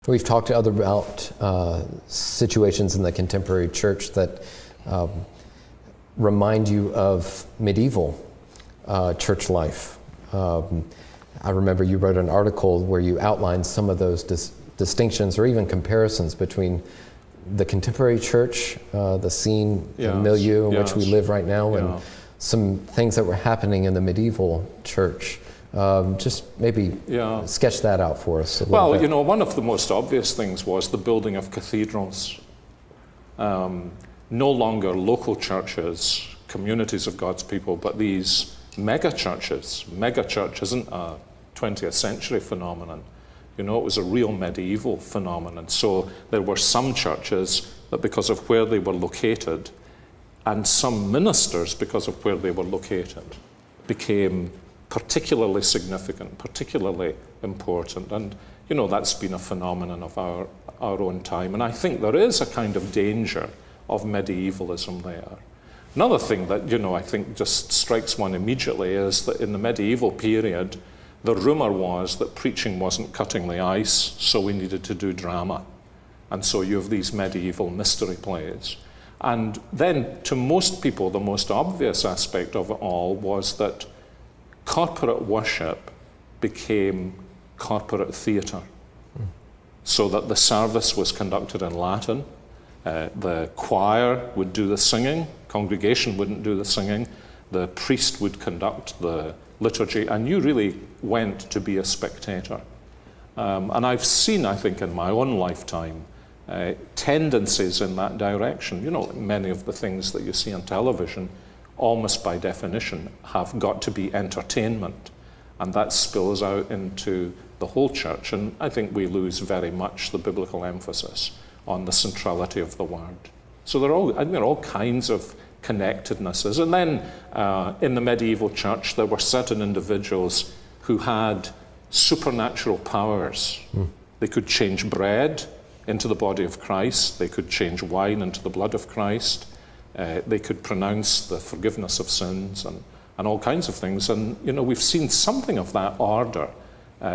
We've talked about situations in the contemporary church that remind you of medieval church life. I remember you wrote an article where you outlined some of those distinctions or even comparisons between the contemporary church, the scene and milieu in which we live right now, and some things that were happening in the medieval church. Just maybe sketch that out for us a little bit. You know, one of the most obvious things was the building of cathedrals. No longer local churches, communities of God's people, but these mega churches. Mega church isn't a 20th century phenomenon. You know, it was a real medieval phenomenon. So there were some churches that, because of where they were located, and some ministers, because of where they were located, became particularly significant, particularly important. And, you know, that's been a phenomenon of our own time. And I think there is a kind of danger of medievalism there. Another thing that, you know, I think just strikes one immediately is that in the medieval period, the rumor was that preaching wasn't cutting the ice, so we needed to do drama. And so you have these medieval mystery plays. And then, to most people, the most obvious aspect of it all was that corporate worship became corporate theatre. So that the service was conducted in Latin, the choir would do the singing, congregation wouldn't do the singing, the priest would conduct the liturgy, and you really went to be a spectator. And I've seen, I think, in my own lifetime, tendencies in that direction. You know, many of the things that you see on television, almost by definition, have got to be entertainment. And that spills out into the whole church. And I think we lose very much the biblical emphasis on the centrality of the word. So there are all kinds of connectednesses. And then in the medieval church, there were certain individuals who had supernatural powers. They could change bread into the body of Christ. They could change wine into the blood of Christ. They could pronounce the forgiveness of sins and all kinds of things. And, you know, we've seen something of that order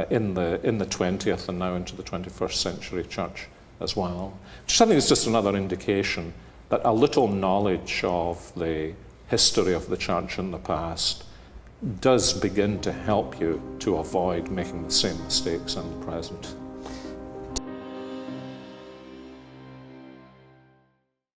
in the 20th and now into the 21st century church as well. Which I think is just another indication that a little knowledge of the history of the church in the past does begin to help you to avoid making the same mistakes in the present.